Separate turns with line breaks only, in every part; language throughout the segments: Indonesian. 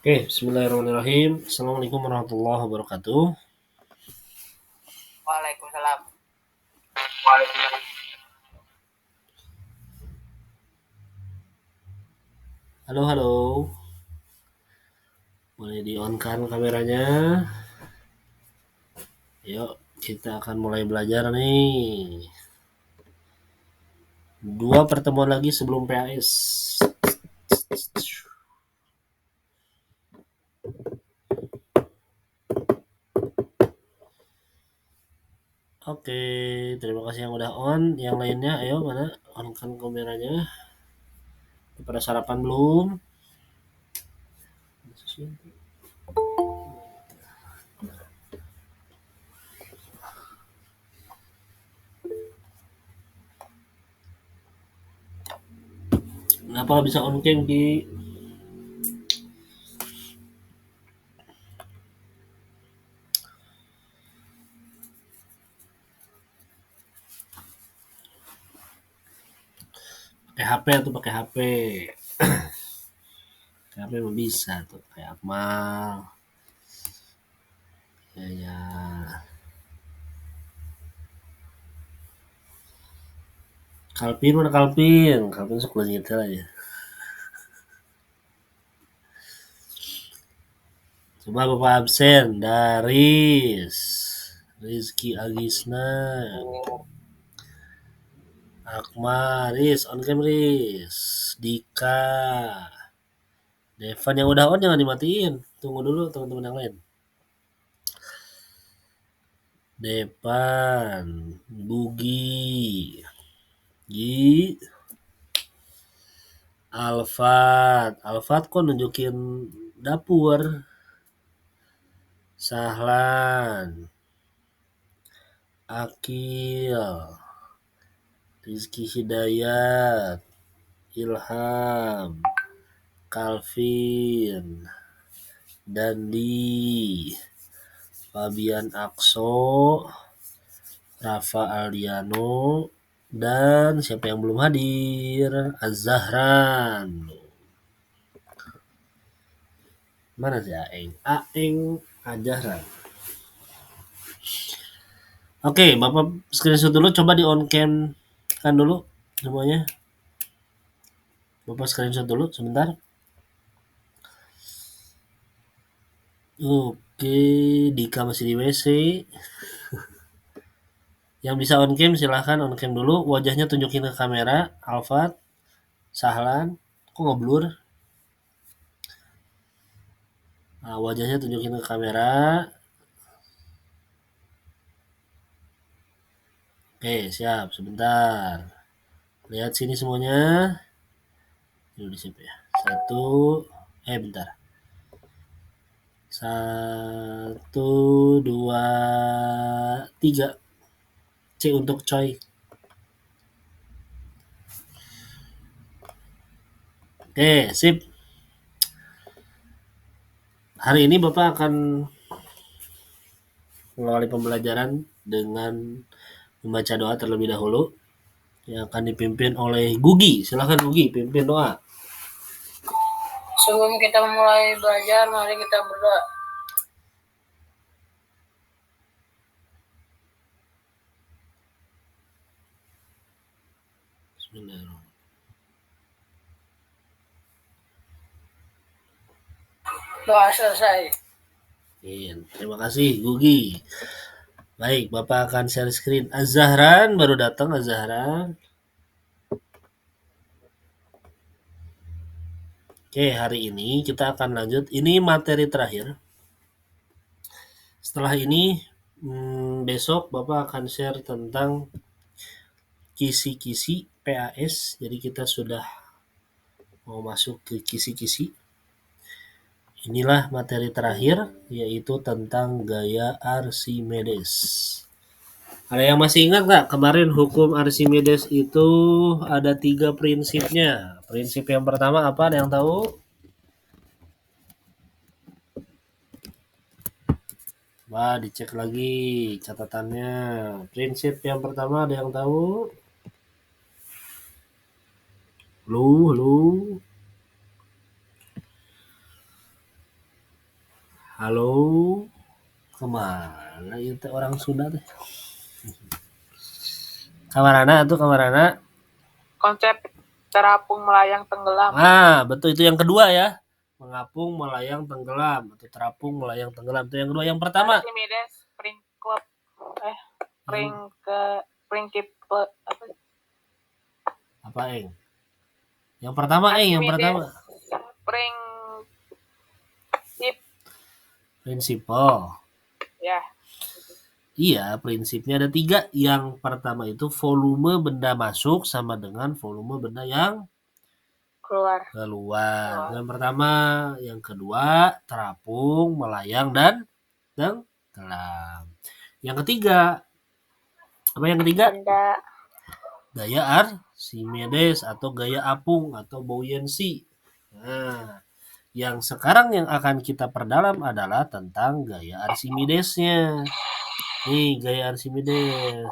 Oke, bismillahirrahmanirrahim. Assalamualaikum warahmatullahi wabarakatuh.
Waalaikumsalam.
Halo, halo. Boleh di-on-kan kameranya? Yuk, kita akan mulai belajar nih. 2 pertemuan lagi sebelum PAS. Oke, terima kasih yang udah on. Yang lainnya, ayo mana? On-kan kameranya. Pada sarapan belum? Kenapa bisa on cam di pakai HP atau pakai HP? Pakai HP mah bisa tuh, kayak Akmal. Ya. Kalpin mana Kalpin? Kalpin suka nyetel aja. Coba Bapak absen. Daris. Rizky Agisna. Akmal. Riz. On cam Riz. Dika. Devan yang udah on jangan dimatiin. Tunggu dulu teman-teman yang lain. Depan. Bugi. Gi. Alfat. Alfat kok nunjukin dapur. Sahlan. Akil. Rizky Hidayat. Ilham. Calvin. Dandi. Fabian Akso. Rafa Aldiano. Dan siapa yang belum hadir? Az-Zahran. Mana sih Aeng? Aeng Azahran. Oke, Bapak screenshot dulu. Coba di on cam kan dulu semuanya. Bapak screenshot dulu sebentar. Oke, Dika masih di WC. Yang bisa on cam silahkan on cam dulu. Wajahnya tunjukin ke kamera. Alfat, Sahlan, kok ngeblur? Nah, wajahnya tunjukin ke kamera. Oke, siap. Sebentar. Lihat sini semuanya. Ini udah siap ya. Bentar. 1, 2, 3. C untuk coy. Oke, sip. Hari ini Bapak akan mengawali pembelajaran dengan membaca doa terlebih dahulu yang akan dipimpin oleh Gugi. Silakan Gugi, pimpin doa.
Sebelum kita mulai belajar, mari kita berdoa.
Bismillahirrahmanirrahim.
Doa selesai.
Terima kasih Gugi. Baik, Bapak akan share screen. Az-Zahran baru datang, Az-Zahran. Oke, hari ini kita akan lanjut. Ini materi terakhir. Setelah ini besok Bapak akan share tentang kisi-kisi PAS. Jadi kita sudah mau masuk ke kisi-kisi. Inilah materi terakhir, yaitu tentang gaya Archimedes. Ada yang masih ingat nggak kemarin hukum Archimedes itu ada 3 prinsipnya. Prinsip yang pertama apa? Ada yang tahu? Wah, dicek lagi catatannya. Prinsip yang pertama ada yang tahu? Lu. Halo, kemana itu orang Sunda teh? Kamarana tuh kamarana.
Konsep terapung melayang tenggelam.
Betul itu yang kedua ya. Mengapung, melayang, tenggelam atau terapung, melayang, tenggelam. Itu yang kedua. Yang pertama.
Archimedes, Pringklep,
Yang,
Pringkipe,
apa eng? Yang pertama yang pertama. Prinsipal.
Ya.
Iya, prinsipnya ada 3. Yang pertama itu volume benda masuk sama dengan volume benda yang
keluar.
Yang pertama, yang kedua, terapung, melayang, dan tenggelam. Yang ketiga, apa yang ketiga?
Benda.
Gaya Archimedes atau gaya apung atau buoyancy. Nah, yang sekarang yang akan kita perdalam adalah tentang gaya Archimedesnya. Nih, gaya Archimedes.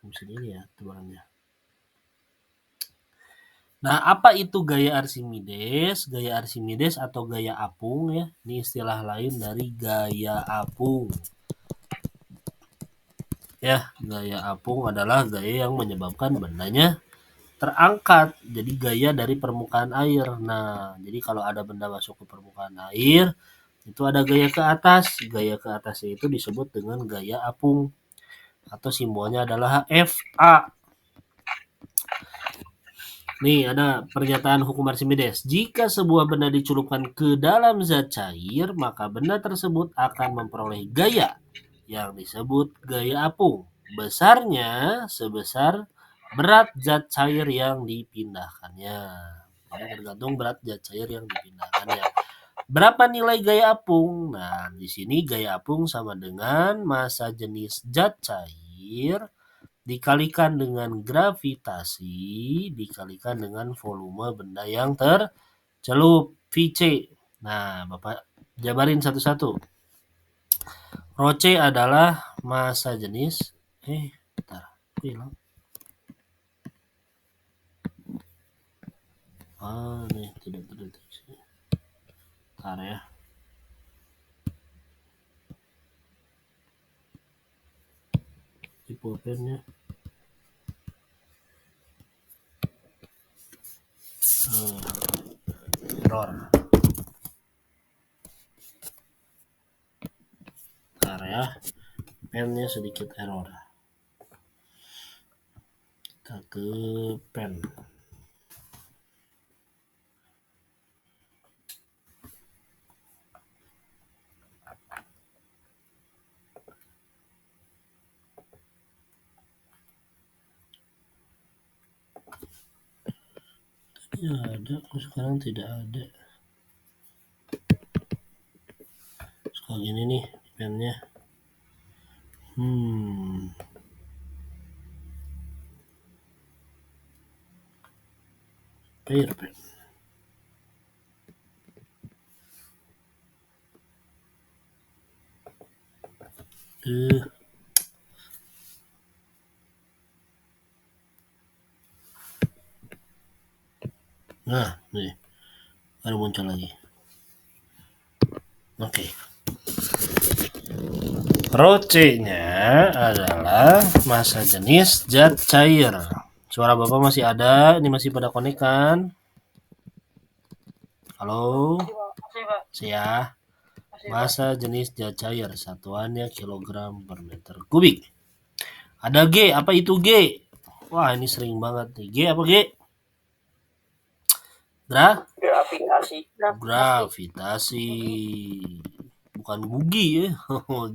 Mesin ini ya, temannya. Nah, apa itu gaya Archimedes? Gaya Archimedes atau gaya apung ya. Ini istilah lain dari gaya apung. Ya, gaya apung adalah gaya yang menyebabkan bendanya terangkat. Jadi gaya dari permukaan air. Nah, jadi kalau ada benda masuk ke permukaan air, itu ada gaya ke atas. Gaya ke atasnya itu disebut dengan gaya apung. Atau simbolnya adalah FA. Nih ada pernyataan hukum Archimedes. Jika sebuah benda dicelupkan ke dalam zat cair, maka benda tersebut akan memperoleh gaya yang disebut gaya apung. Besarnya sebesar berat zat cair yang dipindahkannya. Jadi tergantung berat zat cair yang dipindahkannya. Berapa nilai gaya apung? Nah, di sini gaya apung sama dengan massa jenis zat cair dikalikan dengan gravitasi dikalikan dengan volume benda yang tercelup Vc. Nah, Bapak jabarin satu-satu. Rho C adalah massa jenis bentar. Hilang. Nih tidak terdeteksi. Bentar ya. Di pulpennya. Error. Bentar ya. Pennya sedikit error. Kita ke pen. Ya ada, kok sekarang tidak ada. Kayak gini nih pennya. Pair pen. Nah, nih. Baru muncul lagi. Oke. Rho C-nya adalah massa jenis zat cair. Suara Bapak masih ada? Ini masih pada connect kan? Halo? Masih ya? Massa jenis zat cair. Satuannya kilogram per meter kubik. Ada G. Apa itu G? Wah, ini sering banget nih. G apa G? Gravitasi. Bukan gugi ya.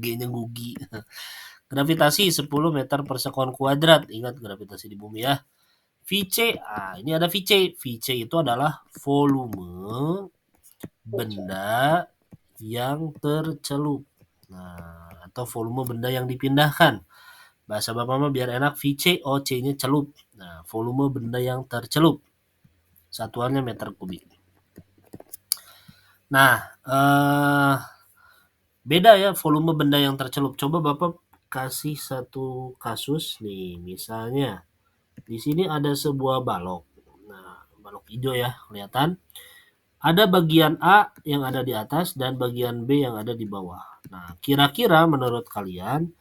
G-nya gugi. Gravitasi 10 meter per sekon kuadrat. Ingat gravitasi di bumi ya. Vc, ini ada Vc. Vc itu adalah volume benda yang tercelup. Nah, atau volume benda yang dipindahkan. Bahasa Bapak mah biar enak, Vc, OC-nya celup. Nah, volume benda yang tercelup. Satuannya meter kubik. Nah, beda ya volume benda yang tercelup. Coba Bapak kasih satu kasus nih, misalnya di sini ada sebuah balok. Nah, balok hijau ya, kelihatan. Ada bagian A yang ada di atas dan bagian B yang ada di bawah. Nah, kira-kira menurut kalian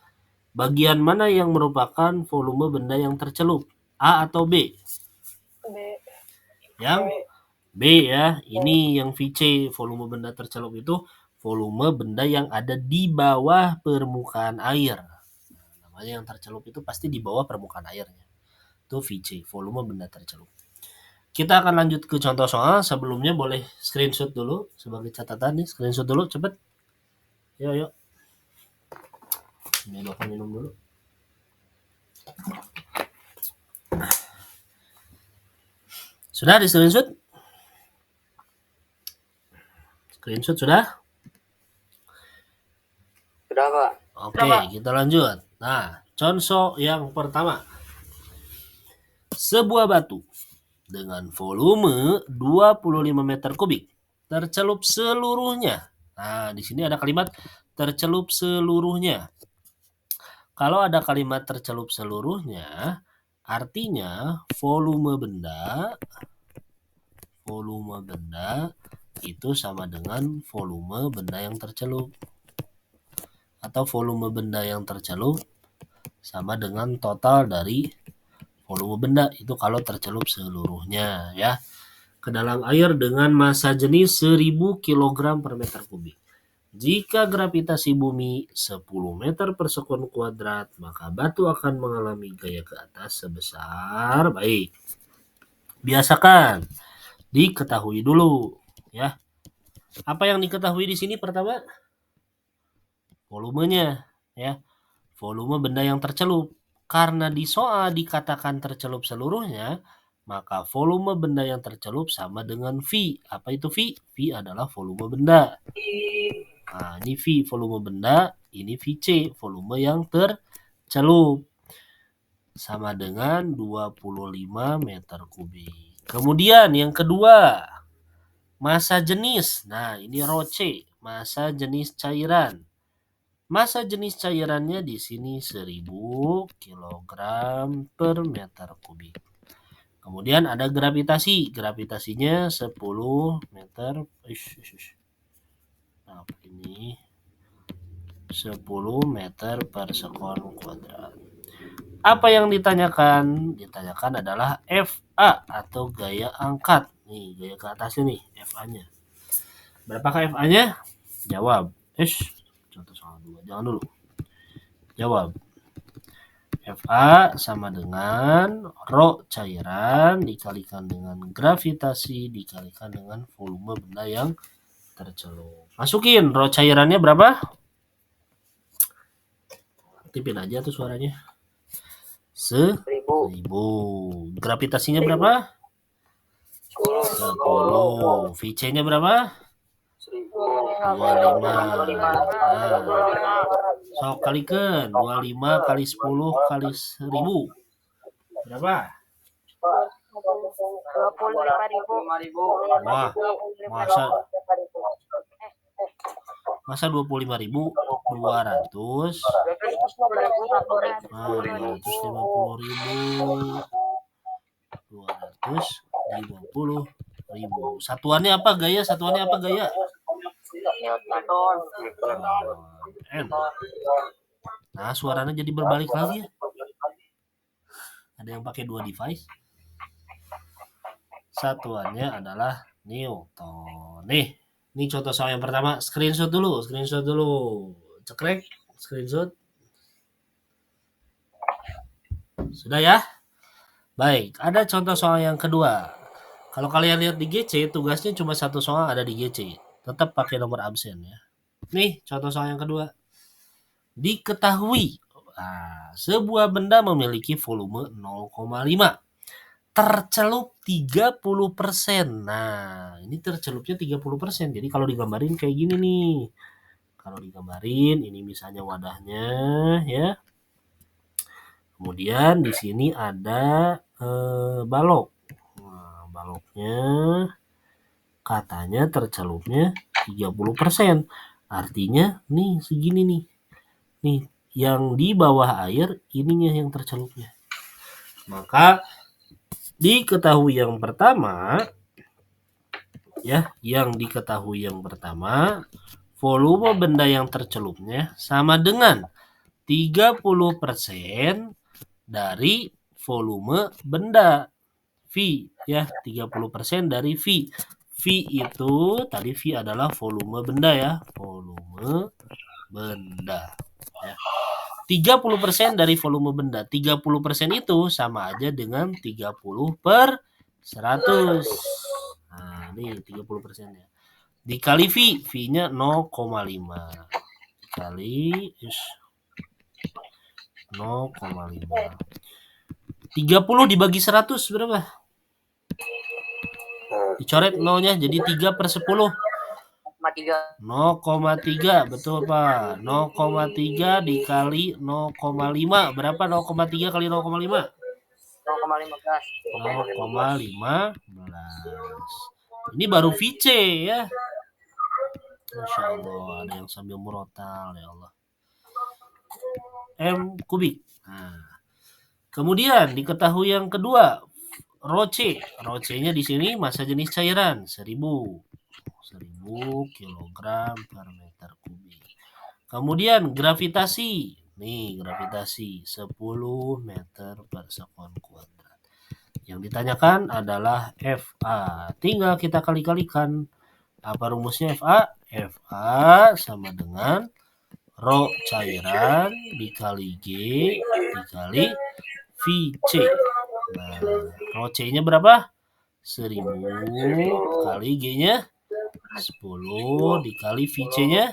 bagian mana yang merupakan volume benda yang tercelup? A atau B?
B.
Yang B ya. Ini yang VC, volume benda tercelup itu volume benda yang ada di bawah permukaan air. Nah, namanya yang tercelup itu pasti di bawah permukaan airnya. Itu VC, volume benda tercelup. Kita akan lanjut ke contoh soal. Sebelumnya boleh screenshot dulu sebagai catatan nih. Screenshot dulu cepet. Yuk. Ini Bapak minum dulu. Sudah di screenshot? Screenshot sudah?
Sudah, Pak.
Oke, kita lanjut. Nah, contoh yang pertama. Sebuah batu dengan volume 25 meter kubik tercelup seluruhnya. Nah, di sini ada kalimat tercelup seluruhnya. Kalau ada kalimat tercelup seluruhnya, artinya volume benda itu sama dengan volume benda yang tercelup. Atau volume benda yang tercelup sama dengan total dari volume benda itu kalau tercelup seluruhnya ya. Ke dalam air dengan massa jenis 1000 kg per meter kubik. Jika gravitasi bumi 10 meter per sekon kuadrat, maka batu akan mengalami gaya ke atas sebesar, baik. Biasakan, diketahui dulu ya. Apa yang diketahui di sini pertama? Volumenya ya. Volume benda yang tercelup. Karena di soal dikatakan tercelup seluruhnya, maka volume benda yang tercelup sama dengan V. Apa itu V? V adalah volume benda. Nah, ini V volume benda, ini VC volume yang tercelup. Sama dengan 25 meter kubik. Kemudian yang kedua, massa jenis. Nah, ini rho C, massa jenis cairan. Massa jenis cairannya di sini 1000 kg per meter kubik. Kemudian ada gravitasi. Gravitasinya 10 meter. Nah, ini 10 meter per sekon kuadrat. Apa yang ditanyakan? Ditanyakan adalah FA atau gaya angkat. Nih, gaya ke atasnya nih, FA-nya. Berapakah FA-nya? Jawab. Contoh soal 2. Jangan dulu. Jawab. FA sama dengan rho cairan dikalikan dengan gravitasi dikalikan dengan volume benda yang tercelup. Masukin rho cairannya berapa? Aktifin aja tuh suaranya. 1000. Gravitasinya berapa? 10. VC-nya berapa? 25. So kalikan 25 kali 10 kali 1000. Berapa?
25.000.
Wah, masa 25.200? Nah, 250.000. Satuannya apa gaya? N. Nah, suaranya jadi berbalik lagi ya. Ada yang pakai 2 device. Satuannya adalah Newton. Nih, ini contoh soal yang pertama. Screenshot dulu. Cekrek, screenshot. Sudah ya? Baik, ada contoh soal yang kedua. Kalau kalian lihat di GC, tugasnya cuma satu soal ada di GC. Tetap pakai nomor absen ya. Nih, contoh soal yang kedua. Diketahui, sebuah benda memiliki volume 0,5. Tercelup 30%. Nah, ini tercelupnya 30%. Jadi kalau digambarin kayak gini nih. Kalau digambarin, ini misalnya wadahnya ya. Kemudian di sini ada balok. Nah, baloknya katanya tercelupnya 30%. Artinya nih segini nih. Nih yang di bawah air ininya yang tercelupnya. Maka diketahui yang pertama Ya, yang diketahui yang pertama, volume benda yang tercelupnya sama dengan 30% dari volume benda V, ya, 30% dari V. V itu tadi V adalah volume benda, ya, volume benda, ya. 30% dari volume benda. 30% itu sama aja dengan 30/100. Nah, ini 30%-nya. Dikali V, V-nya 0,5. Dikali 0,5. 30 dibagi 100 berapa? Dicoret nolnya jadi 3/10. 0,3, betul Pak. 0,3 dikali 0,5. Berapa 0,3 kali 0,5? 0,15. Ini baru VC, ya. Masya Allah, ada yang sambil murotal, ya Allah. M kubik. Nah, kemudian diketahui yang kedua, Roce. Roce-nya di sini massa jenis cairan 1000 kg per meter kubik. Kemudian gravitasi. Nih, gravitasi 10 meter per sekon kuadrat. Yang ditanyakan adalah FA. Tinggal kita kali-kalikan. Apa rumusnya FA? FA sama dengan Rho cairan dikali G dikali VC. Nah, Rho C-nya berapa? 1000 kali G-nya 10 dikali VC-nya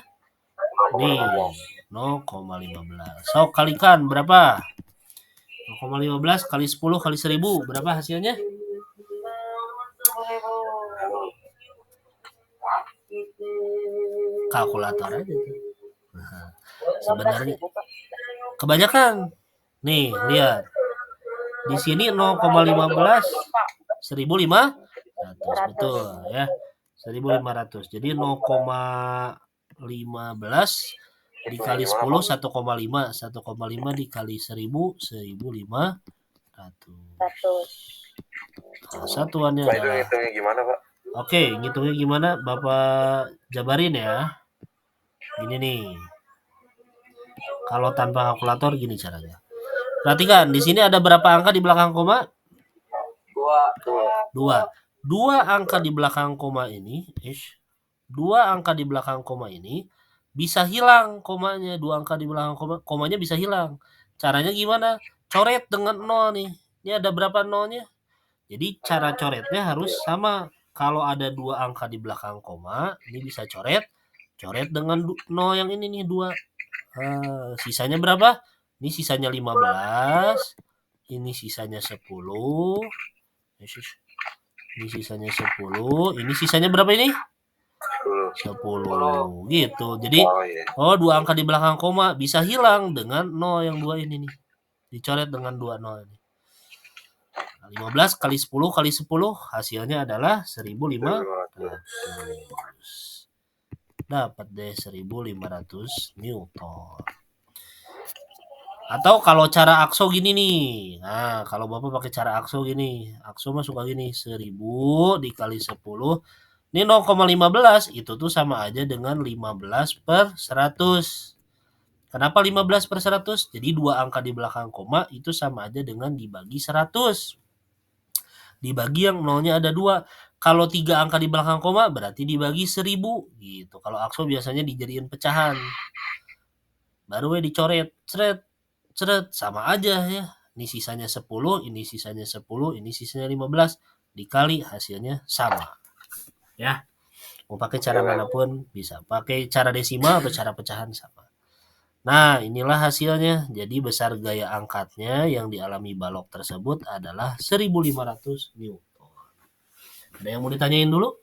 nih 0,15. So, kalikan berapa? 0,15 kali 10 kali 1000 berapa hasilnya? Kalkulator aja. Nah, sebenarnya kebanyakan. Nih, lihat. Di sini 0,15 1.500, betul ya. 1.500. Jadi 0,15 dikali 10 1,5. 1,5 dikali 1000 1.500. Nah, satuannya adalah
gimana, Pak?
Oke, ngitungnya gimana? Bapak jabarin ya. Gini nih. Kalau tanpa kalkulator gini caranya. Perhatikan, di sini ada berapa angka di belakang koma? 2. 2 angka di belakang koma ini, 2 angka di belakang koma ini bisa hilang komanya. 2 angka di belakang komanya bisa hilang. Caranya gimana? Coret dengan 0 nih. Ini ada berapa nolnya? Jadi cara coretnya harus sama. Kalau ada 2 angka di belakang koma, ini bisa coret dengan 0 yang ini nih 2. Sisanya berapa? Ini sisanya 15. Ini sisanya 10. Ini sisanya 10. Ini sisanya berapa ini? 10. Gitu. Jadi, 2 angka di belakang koma bisa hilang dengan 0 yang 2 ini nih. Dicoret dengan 2 0 ini. 15 kali 10 kali 10 hasilnya adalah 1.500. Dapat deh 1.500 Newton. Atau kalau cara akso gini nih. Nah, kalau Bapak pakai cara akso gini. Akso mah suka gini. 1000 dikali 10. Ini 0,15. Itu tuh sama aja dengan 15/100. Kenapa 15/100? Jadi 2 angka di belakang koma itu sama aja dengan dibagi 100. Dibagi yang nolnya ada 2. Kalau 3 angka di belakang koma berarti dibagi 1000 gitu. Kalau akso biasanya dijadiin pecahan. Baru dicoret, ceret sama aja ya. Ini sisanya 10, ini sisanya 10, ini sisanya 15 dikali hasilnya sama. Ya. Mau pakai cara manapun bisa. Pakai cara desimal atau cara pecahan sama. Nah, inilah hasilnya. Jadi besar gaya angkatnya yang dialami balok tersebut adalah 1.500 Newton. Ada yang mau ditanyain dulu?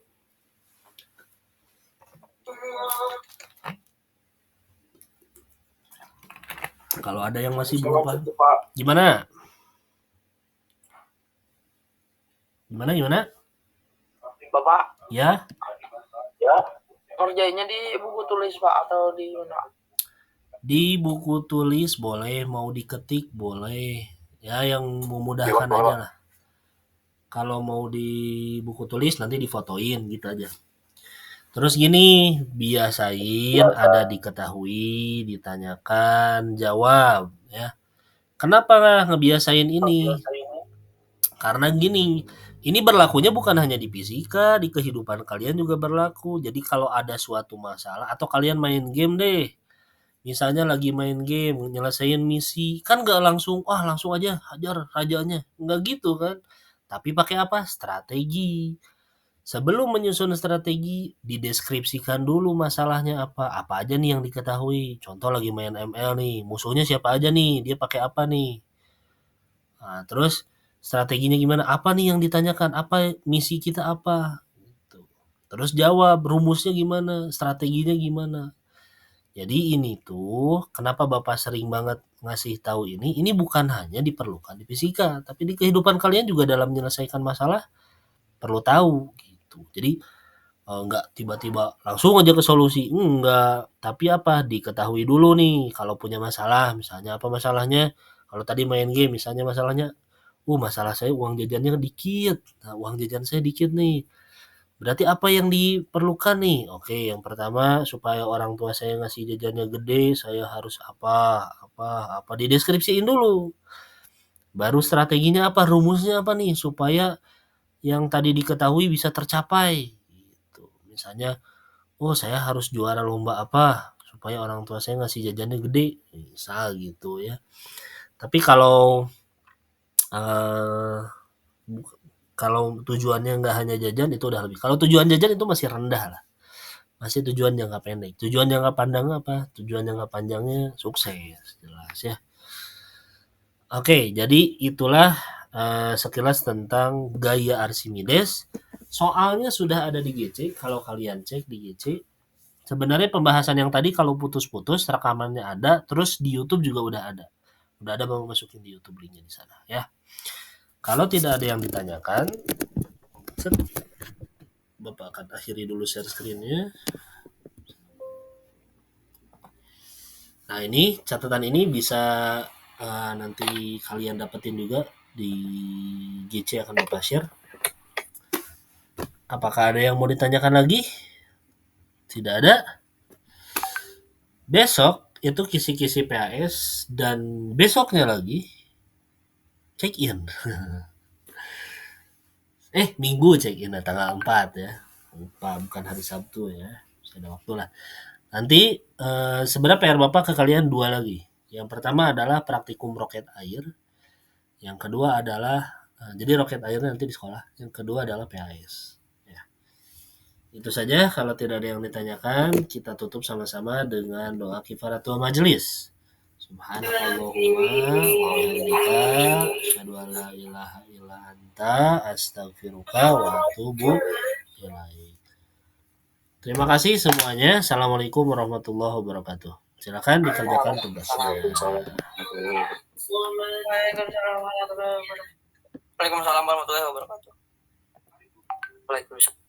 Kalau ada yang masih belum paham. Gimana?
Bapak?
Ya?
Kerjanya di buku tulis, Pak, atau di mana?
Di buku tulis boleh, mau diketik boleh. Ya, yang memudahkan aja lah. Kalau mau di buku tulis nanti difotoin gitu aja. Terus gini, biasain ada diketahui, ditanyakan, jawab ya. Kenapa ngebiasain ini? Karena gini, ini berlakunya bukan hanya di fisika, di kehidupan kalian juga berlaku. Jadi kalau ada suatu masalah atau kalian main game deh, misalnya lagi main game, nyelesain misi, kan nggak langsung, wah langsung aja hajar rajanya, nggak gitu kan. Tapi pakai apa? Strategi. Sebelum menyusun strategi, dideskripsikan dulu masalahnya apa aja nih yang diketahui. Contoh lagi main ML nih, musuhnya siapa aja nih, dia pakai apa nih. Nah, terus strateginya gimana? Apa nih yang ditanyakan? Apa misi kita apa? Gitu. Terus jawab rumusnya gimana, strateginya gimana. Jadi ini tuh kenapa Bapak sering banget ngasih tahu ini? Ini bukan hanya diperlukan di fisika, tapi di kehidupan kalian juga dalam menyelesaikan masalah perlu tahu gitu. Jadi nggak tiba-tiba langsung aja ke solusi, enggak. Tapi apa? Diketahui dulu nih kalau punya masalah, misalnya apa masalahnya? Kalau tadi main game misalnya masalahnya, masalah saya uang jajannya dikit. Nah, uang jajan saya dikit nih. Berarti apa yang diperlukan nih? Oke, yang pertama supaya orang tua saya ngasih jajannya gede, saya harus apa, dideskripsiin dulu. Baru strateginya apa, rumusnya apa nih supaya yang tadi diketahui bisa tercapai. Gitu. Misalnya, saya harus juara lomba apa supaya orang tua saya ngasih jajannya gede, misal gitu ya. Tapi kalau eh, kalau tujuannya nggak hanya jajan itu udah lebih. Kalau tujuan jajan itu masih rendah lah. Masih tujuan jangka pendek. Tujuan jangka panjang apa? Tujuan jangka panjangnya sukses, jelas ya. Oke, jadi itulah sekilas tentang gaya Archimedes. Soalnya sudah ada di GC, kalau kalian cek di GC. Sebenarnya pembahasan yang tadi kalau putus-putus rekamannya ada, terus di YouTube juga udah ada. Udah ada Bapak masukin di YouTube linknya di sana ya. Kalau tidak ada yang ditanyakan, Bapak akan akhiri dulu share screen-nya. Nah, ini catatan ini bisa nanti kalian dapetin juga di GC akan Bapak share. Apakah ada yang mau ditanyakan lagi? Tidak ada. Besok itu kisi-kisi PAS dan besoknya lagi check in. Minggu check in tanggal 4 ya. Lupa bukan hari Sabtu ya. Masih ada waktu lah. Nanti sebenarnya PR Bapak ke kalian dua lagi. Yang pertama adalah praktikum roket air. Yang kedua adalah jadi roket airnya nanti di sekolah. Yang kedua adalah PAS. Ya. Itu saja kalau tidak ada yang ditanyakan, kita tutup sama-sama dengan doa kifaratul majelis. Subhanallahumma wa bihamdika asyhadu an la ilaha illa anta astaghfiruka wa atubu ilaik. Terima kasih semuanya. Assalamualaikum warahmatullahi wabarakatuh. Silakan dikerjakan tugasnya.
Waalaikumsalam warahmatullahi wabarakatuh. Waalaikumsalam.